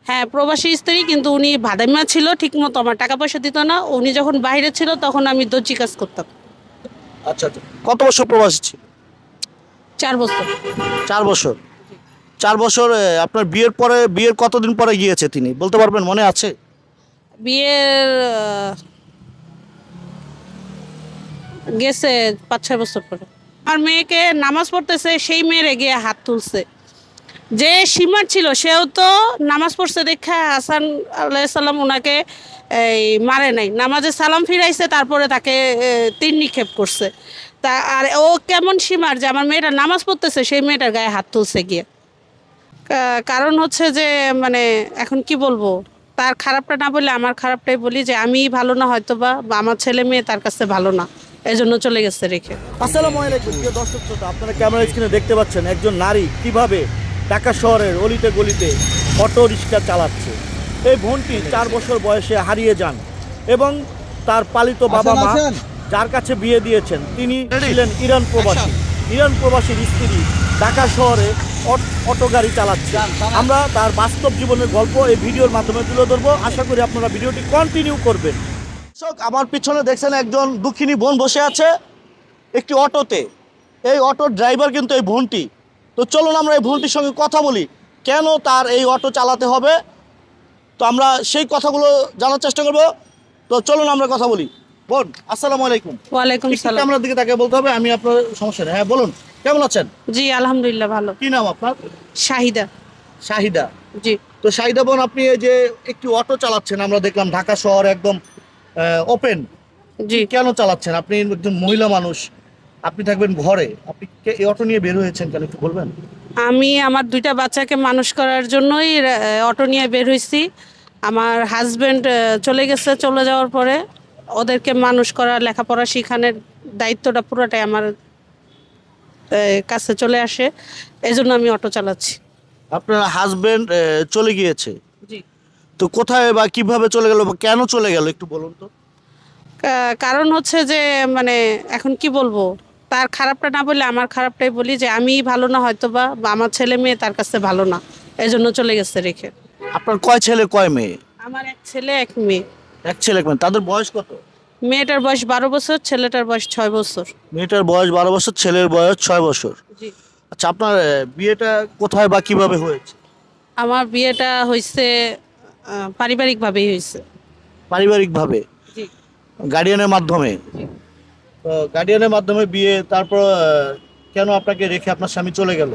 হ্যাঁ, প্রবাসী স্ত্রী, কিন্তু উনি ভাদাইমা ছিল, ঠিক মতো আমার টাকা পয়সা দিত না। উনি যখন বাইরে ছিল তখন আমি দর্জি কাজ করতাম। আচ্ছা আচ্ছা, কত বছর প্রবাসী ছিল? 4 বছর। 4 বছর। 4 বছর। আপনার বিয়ের পরে, বিয়ের কতদিন পরে গিয়েছে তিনি বলতে পারবেন, মনে আছে? বিয়ের গেছে 5-6 বছর পরে। আমার মেয়েকে নামাজ পড়তেছে, সেই মেয়েরে গিয়ে হাত তুলছে। যে সীমার ছিল সেও তো নামাজ পড়ছে দেখা হাসান আলাইসাল্লাম ওনাকে এই মারে নাই, নামাজে সালাম ফিরাইছে, তারপরে তাকে তীর নিক্ষেপ করছে। তা আর ও কেমন সীমার যে আমার মেয়েটা নামাজ পড়তেছে সেই মেয়েটার গায়ে হাত তুলছে গিয়ে। কারণ হচ্ছে যে মানে এখন কি বলবো, তার খারাপটা না বলে আমার খারাপটাই বলি, যে আমি ভালো না হয়তো বা আমার ছেলে মেয়ে তার কাছে ভালো না, এই জন্য চলে গেছে রেখে। আসসালামু আলাইকুম প্রিয় দর্শক শ্রোতা, আপনারা ক্যামেরা স্ক্রিনে দেখতে পাচ্ছেন একজন নারী কিভাবে ঢাকা শহরের অলিতে গলিতে অটো রিক্সা চালাচ্ছে। এই বোনটি 4 বছর বয়সে হারিয়ে যান এবং তার পালিত বাবা মা যার কাছে বিয়ে দিয়েছেন তিনি ছিলেন ইরান প্রবাসী। ইরান প্রবাসীর স্ত্রী ঢাকা শহরে অটো গাড়ি চালাচ্ছে। আমরা তার বাস্তব জীবনের গল্প এই ভিডিওর মাধ্যমে তুলে ধরবো। আশা করি আপনারা ভিডিওটি কন্টিনিউ করবেন। আমার পিছনে দেখছেন একজন দুঃখিনী বোন বসে আছে একটি অটোতে। এই অটোর ড্রাইভার কিন্তু এই বোনটি। তো চলুন আমরা এই বোনটির সঙ্গে কথা বলি, কেন তার এই অটো চালাতে হবে। তো আমরা সেই কথাগুলো জানার চেষ্টা করব। তো চলুন আমরা কথা বলি। বোন, আসসালামু আলাইকুম। ওয়ালাইকুম সালাম। ক্যামেরার দিকে তাকে বলতে হবে, আমি আপনার সমস্যা নেই। হ্যাঁ বলুন, কেমন আছেন? জি আলহামদুলিল্লাহ ভালো। কি নাম আপনার? শাহিদা। শাহিদা। জি। তো শাহিদা বোন, আপনি এই যে একটি অটো চালাচ্ছেন, আমরা দেখলাম ঢাকা শহর একদম ওপেন। জি। কেন চালাচ্ছেন? আপনি একজন মহিলা মানুষ, আপনি থাকবেন ঘরে, আপনি এই অটো নিয়ে বের হয়েছেন কেন একটু বলবেন? আমি আমার 2টা বাচ্চাকে মানুষ করার জন্যই অটো নিয়ে বের হয়েছি। আমার হাজবেন্ড চলে গেছে, চলে যাওয়ার পরে ওদেরকে মানুষ করা, লেখাপড়া শেখানোর দায়িত্বটা পুরোটাই আমার কাছে চলে আসে, এই জন্য আমি অটো চালাচ্ছি। আপনার হাজবেন্ড চলে গিয়েছে, জি। তো কোথায় বা কিভাবে চলে গেল বা কেন চলে গেল একটু বলুন তো। কারণ হচ্ছে যে মানে এখন কি বলবো, তার খারাপটা না বলে আমার খারাপটাই বলি, যে আমি ভালো না হয়তো বা আমার ছেলে মেয়ে তার কাছে ভালো না, এই জন্য চলে গেছে রেখে। আপনার কয় ছেলে কয় মেয়ে? আমার 1 ছেলে 1 মেয়ে। 1 ছেলে 1 মেয়ে। তাদের বয়স কত? মেয়েটার বয়স 12 বছর, ছেলেটার বয়স 6 বছর। মেয়েটার বয়স 12 বছর, ছেলের বয়স 6 বছর। জি। আচ্ছা, আপনার বিয়েটা কোথায় বা কিভাবে হয়েছে? আমার বিয়েটা হয়েছে পারিবারিকভাবেই হয়েছে। পারিবারিকভাবে? জি। গার্ডিয়ানের মাধ্যমে? জি। তো গার্ডিয়ানের মাধ্যমে বিয়ে, তারপর কেন আপনাকে রেখে আপনার স্বামী চলে গেল?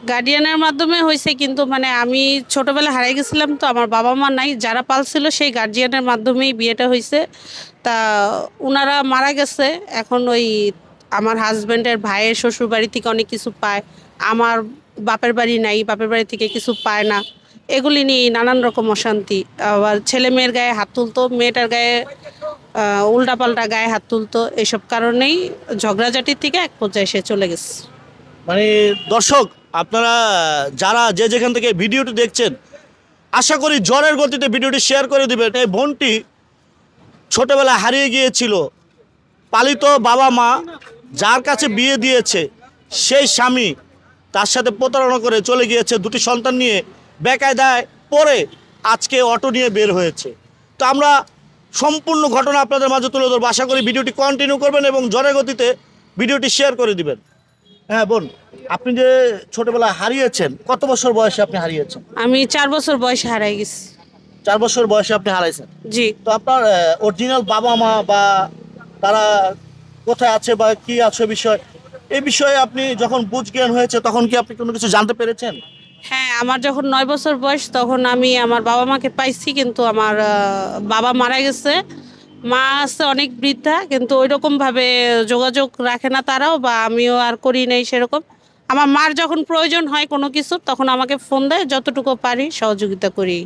গার্ডিয়ানের মাধ্যমে হয়েছে, কিন্তু মানে আমি ছোটবেলা হারিয়ে গেছিলাম, তো আমার বাবা মা নাই, যারা পালছিল সেই গার্জিয়ানের মাধ্যমেই বিয়েটা হয়েছে। তা ওনারা মারা গেছে। এখন ওই আমার হাজব্যান্ডের ভাইয়ের শ্বশুর বাড়ি থেকে অনেক কিছু পায়, আমার বাপের বাড়ি নাই, বাপের বাড়ি থেকে কিছু পায় না, এগুলি নিয়ে নানান রকম অশান্তি। আবার ছেলে মেয়ের গায়ে হাত তুলতো, মেয়েটার গায়ে উল্টাপাল্টা গায়ে হাত তুলতো, এসব কারণেই ঝগড়াঝাটির থেকে এক পর্যায়ে সে চলে গেছে। মানে দর্শক, আপনারা যারা যে যেখান থেকে ভিডিওটি দেখছেন, আশা করি জ্বরের গতিতে ভিডিওটি শেয়ার করে দিবেন। এই বোনটি ছোটবেলায় হারিয়ে গিয়েছিল, পালিত বাবা মা যার কাছে বিয়ে দিয়েছে সেই স্বামী তার সাথে প্রতারণা করে চলে গিয়েছে, 2টি সন্তান নিয়ে বেকায়দায় পড়ে আজকে অটো নিয়ে বের হয়েছে। তো আমরা সম্পূর্ণ ঘটনা আপনাদের মাঝে তুলে ধরবো। আশা করি ভিডিওটি কন্টিনিউ করবেন এবং জ্বরের গতিতে ভিডিওটি শেয়ার করে দিবেন। হ্যাঁ বোন, আপনি যে ছোটবেলায় হারিয়েছেন, কত বছর বয়সে আপনি হারিয়েছেন? আমি 4 বছর বয়সে হারাই গেছি। 4 বছর বয়সে আপনি হারাইছেন? জি। তো আপনার অরিজিনাল বাবা মা বা তারা কোথায় আছে বা কি আছে বিষয়, এই বিষয়ে আপনি যখন বুঝ জ্ঞান হয়েছে তখন কি আপনি কোনো কিছু জানতে পেরেছেন? হ্যাঁ, আমার যখন 9 বছর বয়স তখন আমি আমার বাবা মাকে পাইছি, কিন্তু আমার বাবা মারা গেছে। মা আছে অনেক বৃদ্ধা, কিন্তু ওইরকমভাবে যোগাযোগ রাখে না তারাও, বা আমিও আর করি নাই সেরকম। আমার মার যখন প্রয়োজন হয় কোনো কিছু তখন আমাকে ফোন দেয়, যতটুকু পারি সহযোগিতা করি।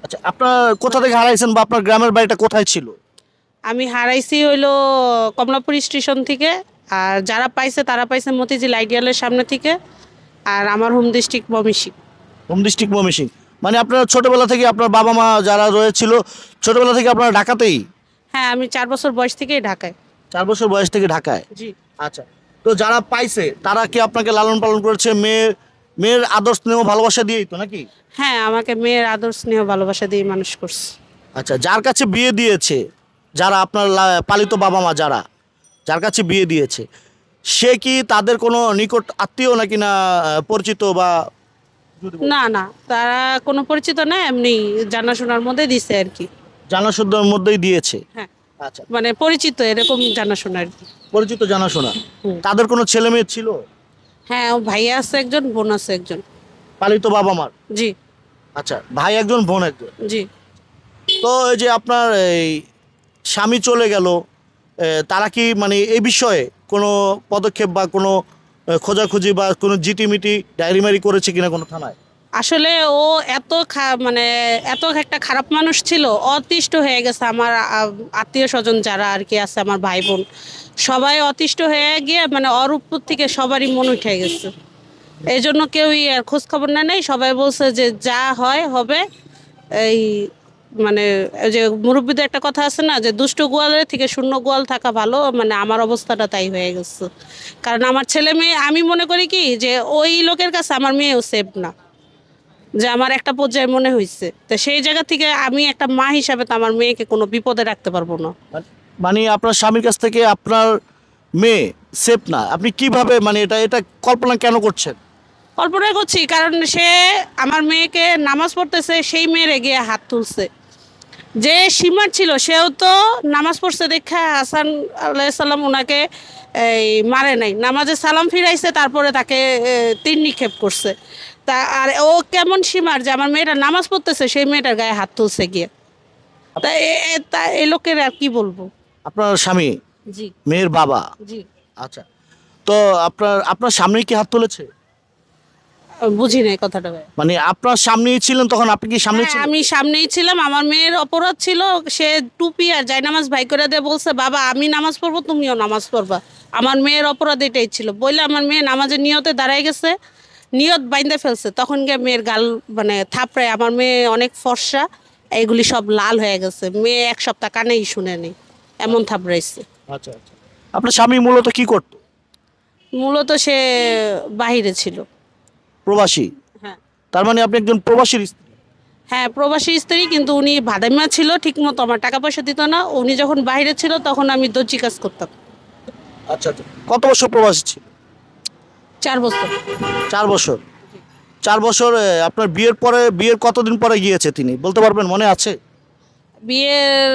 আচ্ছা, আপনার কোথা থেকে হারাইছেন বা আপনার গ্রামের বাড়িটা কোথায় ছিল? আমি হারাইছি হইলো কমলাপুর স্টেশন থেকে, আর যারা পাইছে তারা পাইছে মতিঝিল আইডিয়ালের সামনে থেকে, আর আমার home district Mymensingh. Home district Mymensingh. মানে আপনার ছোটবেলা থেকে আপনার বাবা মা যারা রয়েছিল, ছোটবেলা থেকে আপনারা ঢাকাতেই? হ্যাঁ, আমি 4 বছর বয়স থেকেই ঢাকায়। 4 বছর বয়স থেকে ঢাকায়? জি। আচ্ছা, তো যারা পাইছে তারা কি আপনাকে লালন পালন করেছে? মেয়ে মেয়ের আদর স্নেহ ভালোবাসা দিয়েই তো নাকি? হ্যাঁ, আমাকে মেয়ের আদর স্নেহ ভালোবাসা দিয়ে মানুষ করছে। আচ্ছা, যার কাছে বিয়ে দিয়েছে, যারা আপনার পালিত বাবা মা যার কাছে বিয়ে দিয়েছে, সে কি তাদের কোনো নিকট আত্মীয় নাকি না পরিচিত বা না না, তারা কোনো পরিচিত না, এমনি জানাশোনার মধ্যে দিছে আর কি। জানাশোনার মধ্যেই দিয়েছে? হ্যাঁ, আচ্ছা, মানে পরিচিত এরকম জানাশোনা আর কি। পরিচিত জানাশোনা। হুম। তাদের কোনো ছেলে মেয়ে ছিল? হ্যাঁ, ও ভাইয়া আছে একজন, বোন আছে একজন। পালিত বাবা মার? জি আচ্ছা, ভাই একজন বোন একজন। জি। তো এই যে আপনার এই স্বামী চলে গেল, তারা কি মানে এই বিষয়ে কোনো পদক্ষেপ বা কোনো খোঁজাখুঁজি বা কোনো জিটিমিটি ডায়েরিমারি করেছে কিনা কোনো থানায়? আসলে ও এত মানে এত একটা খারাপ মানুষ ছিল, অতিষ্ঠ হয়ে গেছে। আমার আত্মীয় স্বজন যারা আর কি আছে, আমার ভাই বোন সবাই অতিষ্ঠ হয়ে গিয়ে মানে ওর উপর থেকে সবারই মন উঠে গেছে। এই জন্য কেউই আর খোঁজ খবর নেই। সবাই বলছে যে যা হয় হবে। এই মানে ওই যে মুরব্বীদের একটা কথা আছে না, যে দুষ্ট গোয়ালের থেকে শূন্য গোয়াল থাকা ভালো, মানে আমার অবস্থাটা তাই হয়ে গেছে। কারণ আমার ছেলে মেয়ে, আমি মনে করি কি যে ওই লোকের কাছে আমার মেয়েও সেফ না, যে আমার একটা পর্যায়ে মনে হয়েছে। তো সেই জায়গা থেকে আমি একটা মা হিসাবে তো আমার মেয়েকে কোনো বিপদে রাখতে পারবো না। মানে আপনার স্বামীর কাছ থেকে আপনার মেয়ে সেফ না, আপনি কিভাবে মানে এটা এটা কল্পনা কেন করছেন? কল্পনা করছি, কারণ সে আমার মেয়েকে নামাজ পড়তেছে, সেই মেয়ের গিয়ে হাত তুলছে। যে সীমার ছিল সেও তো নামাজ পড়ছে দেখা হাসান আলাইসাল্লাম ওনাকে এই মারে নাই, নামাজে সালাম ফিরাইছে, তারপরে তাকে তীর নিক্ষেপ করছে। তা আর ও কেমন সীমার যে আমার মেয়েটা নামাজ পড়তেছে, সেই মেয়েটার গায়ে হাত তুলছে গিয়ে। তা এই লোকের আর কি বলবো। আপনার স্বামী জি মেয়ের বাবা? জি। আচ্ছা, তো আপনার আপনার সামনেই কি হাত তুলেছে? বুঝি নাই কথাটা ভাই। মানে আপনার সামনেই ছিলেন তখন, আপনি কি সামনে হ্যাঁ, ছিলেন? আমি সামনেই ছিলাম। আমার মেয়ের অপরাধ ছিল, সে টুপি আর জায়নামাজ ভাই করে দিয়ে বলছে, বাবা আমি নামাজ পড়বো, তুমিও নামাজ পড়বা। আমার মেয়ের অপরাধ এটাই ছিল বলে আমার মেয়ে নামাজের নিয়তে দাঁড়ায় গেছে, নিয়ত বাইন্দে ফেলছে। তখন গিয়ে মেয়ের গাল মানে থাপড়ায়, আমার মেয়ে অনেক ফর্সা, এইগুলি সব লাল হয়ে গেছে। মেয়ে এক সপ্তাহ কানেই শুনে নেই, এমন থাপড়াইছে। আচ্ছা আচ্ছা। আপনার স্বামী মূলত কি করত? মূলত সে বাহিরে ছিল। প্রবাসী? হ্যাঁ তার মানে আপনি একজন প্রবাসীর স্ত্রী? হ্যাঁ, প্রবাসী স্ত্রী, কিন্তু উনি ভাদাইমা ছিল, ঠিক মতো আমার টাকা পয়সা দিত না। উনি যখন বাইরে ছিল তখন আমি দর্জি কাজ করতাম। আচ্ছা আচ্ছা। কত বছর প্রবাসী ছিল? 4 বছর। 4 বছর। 4 বছর। আপনার বিয়ের পরে, বিয়ের কতদিন পরে গিয়েছে তিনি বলতে পারবেন, মনে আছে? বিয়ের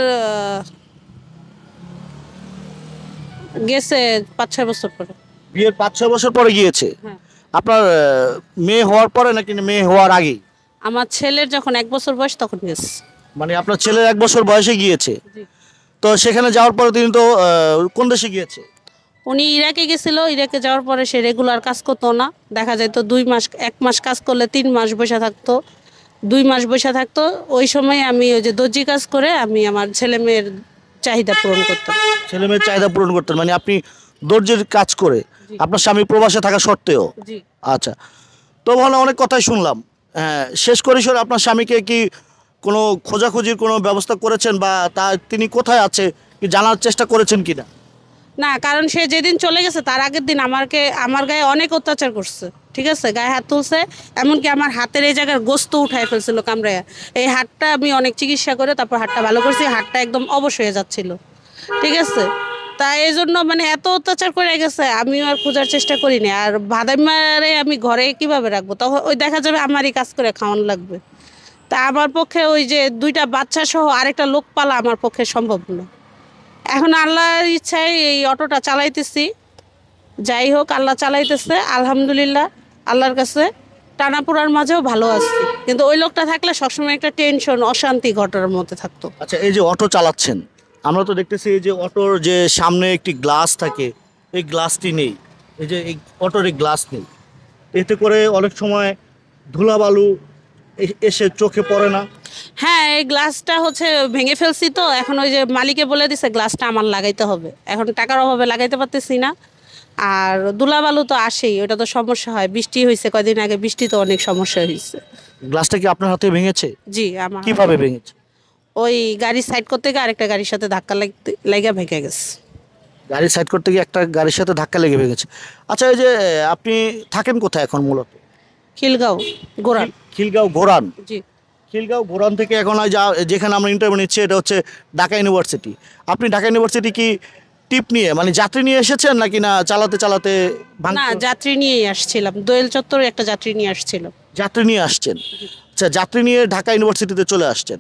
গেছে 5-6 বছর পরে। বিয়ের 5-6 বছর পরে গিয়েছে? হ্যাঁ। আপনার মেয়ে হওয়ার পরে নাকি মেয়ে হওয়ার আগেই? আমার ছেলের যখন 1 বছর বয়স তখন গেছে। মানে আপনার ছেলের 1 বছর বয়সে গিয়েছে? জি। তো সেখানে যাওয়ার পরে তিনি তো কোন দেশে গিয়েছে? উনি ইরাকে গেছিল। ইরাকে যাওয়ার পরে সে রেগুলার কাজ করতো না, দেখা যায় তো 2 মাস, 1 মাস কাজ করলে 3 মাস বসে থাকতো, 2 মাস বসে থাকতো। ওই সময় আমি ওই যে দর্জি কাজ করে আমি আমার ছেলে মেয়ের চাহিদা পূরণ করতাম। ছেলে মেয়ের চাহিদা পূরণ করতেন, মানে আপনি দর্জির কাজ করে জি। আপনার স্বামী প্রবাসে থাকা সত্ত্বেও? জি। আচ্ছা, তো ভালো, অনেক কথাই শুনলাম। হ্যাঁ, শেষ পরিসরে আপনার স্বামীকে কি কোনো খোঁজাখুঁজির কোনো ব্যবস্থা করেছেন বা তিনি কোথায় আছে কি জানার চেষ্টা করেছেন কিনা? না, কারণ সে যেদিন চলে গেছে তার আগের দিন আমার গায়ে অনেক অত্যাচার করছে। ঠিক আছে, গায়ে হাত তুলছে, এমনকি আমার হাতের এই জায়গার গোস্ত উঠায় ফেলছিল কামড়াইয়া। এই হাতটা আমি অনেক চিকিৎসা করে তারপর হাতটা ভালো করছি, হাতটা একদম অবশ হয়ে যাচ্ছিল। ঠিক আছে, তা এই জন্য মানে এত অত্যাচার করে গেছে, আমিও আর খোঁজার চেষ্টা করিনি। আর ভাদাইমারে আমি ঘরে কিভাবে রাখবো, তখন ওই দেখা যাবে আমারই কাজ করে খাওয়ানো লাগবে। তা আমার পক্ষে ওই যে 2টা বাচ্চা সহ আরেকটা লোক পালা আমার পক্ষে সম্ভব না। এখন আল্লাহর ইচ্ছায় এই অটোটা চালাইতেছি। যাই হোক, আল্লাহ চালাইতেছে, আলহামদুলিল্লাহ। আল্লাহর কাছে টানাপোড়ার মাঝেও ভালো আছি, কিন্তু ওই লোকটা থাকলে সবসময় একটা টেনশন, অশান্তি ঘটার মধ্যে থাকতো। আচ্ছা, এই যে অটো চালাচ্ছেন, আমরা তো দেখতেছি এই যে অটোর যে সামনে একটি গ্লাস থাকে, এই গ্লাসটি নেই, এই যে এই অটোর এই গ্লাস নেই, এতে করে অনেক সময় ধুলাবালু এসে চোখে পড়ে না? হ্যাঁ, এই গ্লাসটা হচ্ছে ভেঙে ফেলছি, তো এখন ওই যে মালিকে বলে দিছে গ্লাসটা আমার লাগাইতে হবে। এখন টাকার অভাবে লাগাইতে পারতেছি না। আর ধুলাবালু তো আসেই, ওটা তো সমস্যা হয়। বৃষ্টি হয়েছে কয়দিন আগে, বৃষ্টি তো অনেক সমস্যা হয়েছে। গ্লাসটা কি আপনার হাতে ভেঙেছে? জি, আমার কিভাবে ভেঙেছে? ওই গাড়ি সাইড করতে গিয়ে আরেকটা গাড়ির সাথে ধাক্কা লাগা ভেঙে গেছে। গাড়ি সাইড করতে গিয়ে একটা গাড়ির সাথে ধাক্কা লেগে ভেঙেছে। আচ্ছা, এই যে আপনি থাকেন কোথায় এখন মূলত? খিলগাঁও গোরান। খিলগাঁও গোরান। জি। খিলগাঁও গোরান থেকে এখন যেখানে আমরা ইন্টারভিউ নিচ্ছি এটা হচ্ছে ঢাকা ইউনিভার্সিটি। আপনি ঢাকা ইউনিভার্সিটি কি টিপ নিয়ে মানে যাত্রী নিয়ে এসেছেন নাকি না চালাতে চালাতে না, যাত্রী নিয়েই আসছিলাম, দোয়েল চত্বরে একটা যাত্রী নিয়ে আসছিলাম। যাত্রী নিয়ে আসছেন? আচ্ছা, যাত্রী নিয়ে ঢাকা ইউনিভার্সিটিতে চলে আসছেন,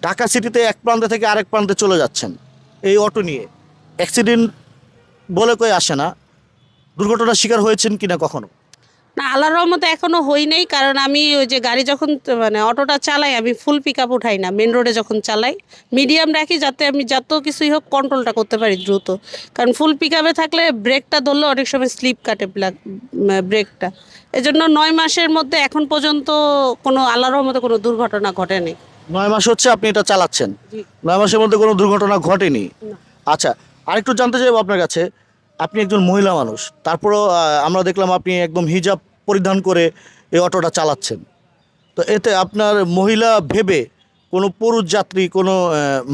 ঢাকা সিটিতে এক প্রান্ত থেকে আরেক প্রান্তে চলে যাচ্ছেন এই অটো নিয়ে। অ্যাক্সিডেন্ট বলে কই আসে না, দুর্ঘটনার শিকার হয়েছেন কিনা কখনো? না, আল্লাহর রহমতে এখনো হই নাই, কারণ আমি ওই যে গাড়ি যখন মানে অটোটা চালাই আমি ফুল পিক আপ উঠাই না, মেন রোডে যখন চালাই মিডিয়াম রাখি, যাতে আমি যত কিছুই হোক কন্ট্রোলটা করতে পারি দ্রুত। কারণ ফুল পিক আপে থাকলে ব্রেকটা ধরলে অনেক সময় স্লিপ কাটে ব্রেকটা। এই জন্য 9 মাসের মধ্যে এখন পর্যন্ত কোনো আল্লাহর রহমতে কোনো দুর্ঘটনা ঘটেনি। 9 মাস হচ্ছে আপনি এটা চালাচ্ছেন, 9 মাসের মধ্যে কোনো দুর্ঘটনা ঘটেনি। আচ্ছা, আরেকটু জানতে চাইবো আপনার কাছে, আপনি একজন মহিলা মানুষ, তারপরেও আমরা দেখলাম আপনি একদম হিজাব পরিধান করে এই অটোটা চালাচ্ছেন, তো এতে আপনার মহিলা ভেবে কোনো পুরুষ যাত্রী কোনো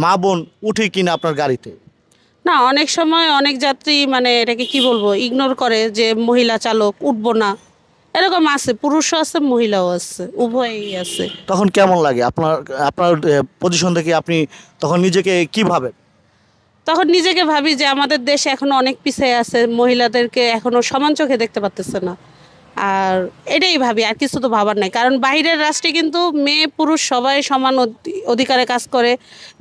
মা বোন উঠে কিনা আপনার গাড়িতে? না, অনেক সময় অনেক যাত্রী মানে এটাকে কি বলবো ইগনোর করে যে মহিলা চালক উঠবো না, এরকম আছে, পুরুষও আছে মহিলাও আছে, উভয়ই আছে। তখন কেমন লাগে আপনার আপনার পজিশন থেকে আপনি তখন নিজেকে কি ভাবেন? তখন নিজেকে ভাবি যে আমাদের দেশ এখনো অনেক পিছিয়ে আছে, মহিলাদেরকে এখনো সমান চোখে দেখতে পারতেছে না। আর এটাই ভাবি, আর কিছু তো ভাবার নাই, কারণ বাইরের রাষ্ট্রে কিন্তু মেয়ে পুরুষ সবাই সমান অধিকারে কাজ করে,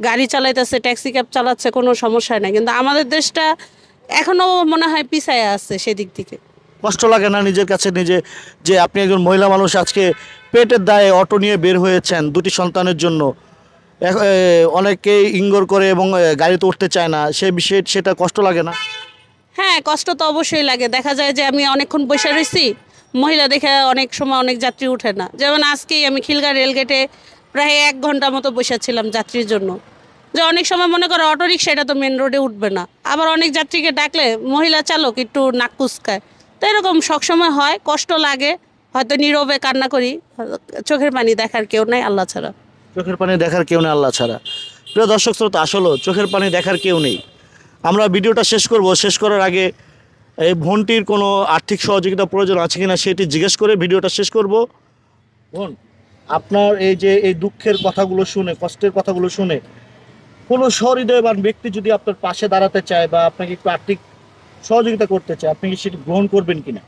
গাড়ি চালাইতেছে, ট্যাক্সি ক্যাব চালাচ্ছে, কোনো সমস্যা নাই, কিন্তু আমাদের দেশটা এখনো মনে হয় পিছিয়ে আছে সেদিক থেকে। কষ্ট লাগে না নিজের কাছে নিজে যে আপনি একজন মহিলা মানুষ আজকে পেটের দায়ে অটো নিয়ে বের হয়েছেন দুটি সন্তানের জন্য, অনেকেই ইঙ্গর করে এবং গাড়িতে উঠতে চায় না, সে বিষয়ে সেটা কষ্ট লাগে না? হ্যাঁ, কষ্ট তো অবশ্যই লাগে। দেখা যায় যে আমি অনেকক্ষণ বসে রয়েছি, মহিলা দেখে অনেক সময় অনেক যাত্রী উঠে না। যেমন আজকেই আমি খিলগাঁও রেলগেটে প্রায় 1 ঘন্টা মতো বসেছিলাম যাত্রীর জন্য, যে অনেক সময় মনে করো অটোরিকশা এটা তো মেন রোডে উঠবে না, আবার অনেক যাত্রীকে ডাকলে মহিলা চালক একটু নাক কুচকায়, তো এরকম সবসময় হয়, কষ্ট লাগে, হয়তো নীরবে কান্না করি, চোখের পানি দেখার কেউ নাই আল্লাহ ছাড়া। চোখের পানি দেখার কেউ নেই আল্লাহ ছাড়া। প্রিয় দর্শক শ্রোতা, আসলে চোখের পানি দেখার কেউ নেই। আমরা ভিডিওটা শেষ করব, শেষ করার আগে এই বোনটির কোনো আর্থিক সহযোগিতা প্রয়োজন আছে কিনা সেটি জিজ্ঞেস করে ভিডিওটা শেষ করব। বোন, আপনার এই যে এই দুঃখের কথাগুলো শুনে, কষ্টের কথাগুলো শুনে কোনো সহৃদয়বান ব্যক্তি যদি আপনার পাশে দাঁড়াতে চায় বা আপনাকে একটু আর্থিক সহযোগিতা করতে চায়, আপনি কি সেটি গ্রহণ করবেন কিনা?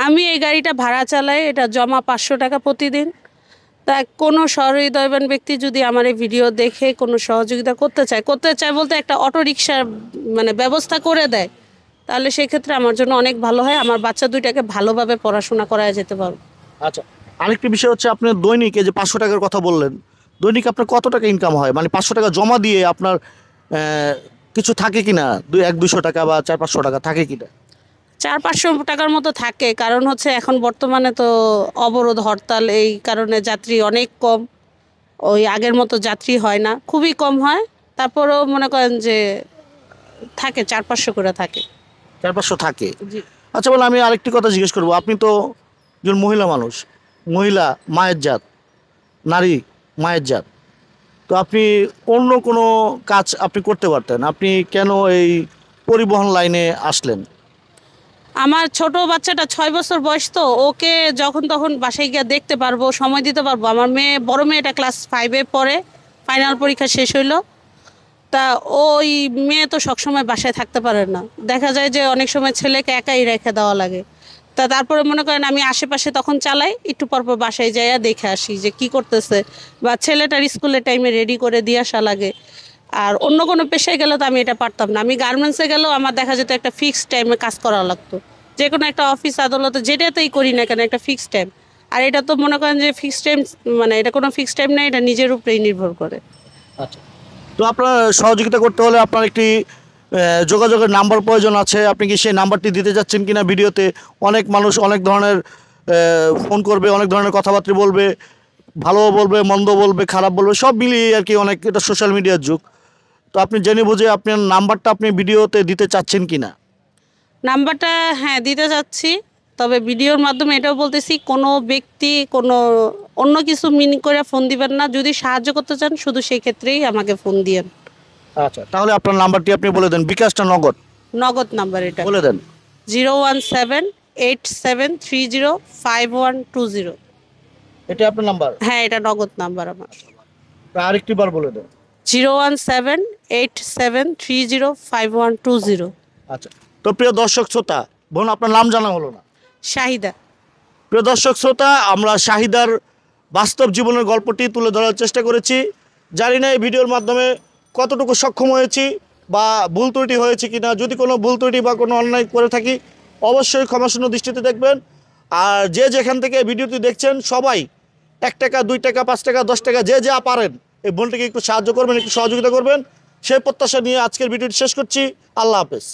আমি এই গাড়িটা ভাড়া চালাই, এটা জমা 500 টাকা প্রতিদিন। তা কোনো সহৃদয়বান ব্যক্তি যদি আমার এই ভিডিও দেখে কোনো সহযোগিতা করতে চায় বলতে একটা অটো রিকশার মানে ব্যবস্থা করে দেয়, তাহলে সেক্ষেত্রে আমার জন্য অনেক ভালো হয়, আমার বাচ্চা দুইটাকে ভালোভাবে পড়াশোনা করায় যেতে পারবো। আচ্ছা, আরেকটি বিষয় হচ্ছে আপনার দৈনিক এই যে 500 টাকার কথা বললেন, দৈনিক আপনার কত টাকা ইনকাম হয়? মানে 500 টাকা জমা দিয়ে আপনার কিছু থাকে কিনা, 100-200 টাকা বা 400-500 টাকা থাকে কিনা? 400-500 টাকার মতো থাকে, কারণ হচ্ছে এখন বর্তমানে তো অবরোধ হরতাল, এই কারণে যাত্রী অনেক কম, ওই আগের মতো যাত্রী হয় না, খুবই কম হয়, তারপরেও মনে করেন যে থাকে 400-500 করে থাকে। 400-500 থাকে। জি। আচ্ছা, বলে আমি আরেকটি কথা জিজ্ঞেস করবো, আপনি তো একজন মহিলা মানুষ, মহিলা মায়ের জাত, নারী মায়ের জাত, তো আপনি অন্য কোনো কাজ আপনি করতে পারতেন, আপনি কেন এই পরিবহন লাইনে আসলেন? আমার ছোট বাচ্চাটা 6 বছর বয়স, তো ওকে যখন তখন বাসায় গিয়ে দেখতে পারবো, সময় দিতে পারবো। আমার বড় মেয়েটা ক্লাস 5-এ পড়ে, ফাইনাল পরীক্ষা শেষ হইলো, তা ওই মেয়ে তো সবসময় বাসায় থাকতে পারে না, দেখা যায় যে অনেক সময় ছেলেকে একাই রেখে দেওয়া লাগে। তা তারপরে মনে করেন আমি আশেপাশে তখন চালাই, একটু পরপর বাসায় যাইয়া দেখে আসি যে কি করতেছে, বা ছেলেটার স্কুলের টাইমে রেডি করে দিয়ে আসা লাগে। আর অন্য কোনো পেশায় গেলে তো আমি এটা পারতাম না, আমি গার্মেন্টসে গেলেও আমার দেখা যেত একটা ফিক্সড টাইমে কাজ করা লাগতো, যে কোনো একটা অফিস আদালতে যেটাতেই করি না কেন একটা ফিক্সড টাইম। আর এটা তো মনে করেন যে ফিক্সড টাইম মানে এটা কোনো ফিক্সড টাইম নেই, এটা নিজের উপরেই নির্ভর করে। আচ্ছা, তো আপনার সহযোগিতা করতে হলে আপনার একটি যোগাযোগের নাম্বার প্রয়োজন আছে, আপনি কি সেই নাম্বারটি দিতে যাচ্ছেন কিনা? ভিডিওতে অনেক মানুষ অনেক ধরনের ফোন করবে, অনেক ধরনের কথাবার্তা বলবে, ভালো বলবে, মন্দ বলবে, খারাপ বলবে, সব মিলিয়ে আর কি, অনেক, এটা সোশ্যাল মিডিয়ার যুগ, তো আপনি জেনে বুঝে আপনার নাম্বারটা আপনি ভিডিওতে দিতে চাচ্ছেন কিনা? নাম্বারটা হ্যাঁ দিতে যাচ্ছি, তবে ভিডিওর মাধ্যমে এটাও বলতেছি কোনো ব্যক্তি কোনো অন্য কিছু মিনিং করে ফোন দিবেন না, যদি সাহায্য করতে চান শুধু সেই ক্ষেত্রেই আমাকে ফোন দিয়েন। আচ্ছা, তাহলে আপনার নাম্বারটি আপনি বলে দেন, বিকাশটা নগদ? নগদ নাম্বার এটা বলে দেন। 017 01737305120। এটা আপনার নাম্বার? হ্যাঁ, এটা নগদ নাম্বার আমার। আরেকটি বার বলে দেন। 01787305120। আচ্ছা, তো প্রিয় দর্শক শ্রোতা, বোন আপনার নাম জানা হলো না। শাহিদা। প্রিয় দর্শক শ্রোতা, আমরা শাহিদার বাস্তব জীবনের গল্পটি তুলে ধরার চেষ্টা করেছি। জানি না এই ভিডিওর মাধ্যমে কতটুকু সক্ষম হয়েছি বা ভুল ত্রুটি হয়েছে কিনা। যদি কোনো ভুল ত্রুটি বা কোনো অন্যায় করে থাকি অবশ্যই ক্ষমাশূন্য দৃষ্টিতে দেখবেন। আর যে যেখান থেকে ভিডিওটি দেখছেন সবাই 1 টাকা 2 টাকা 5 টাকা 10 টাকা যে যা পারেন এই বোনটিকে একটু সাহায্য করবেন, একটু সহযোগিতা করবেন, সেই প্রত্যাশা নিয়ে আজকের ভিডিওটি শেষ করছি। আল্লাহ হাফেজ।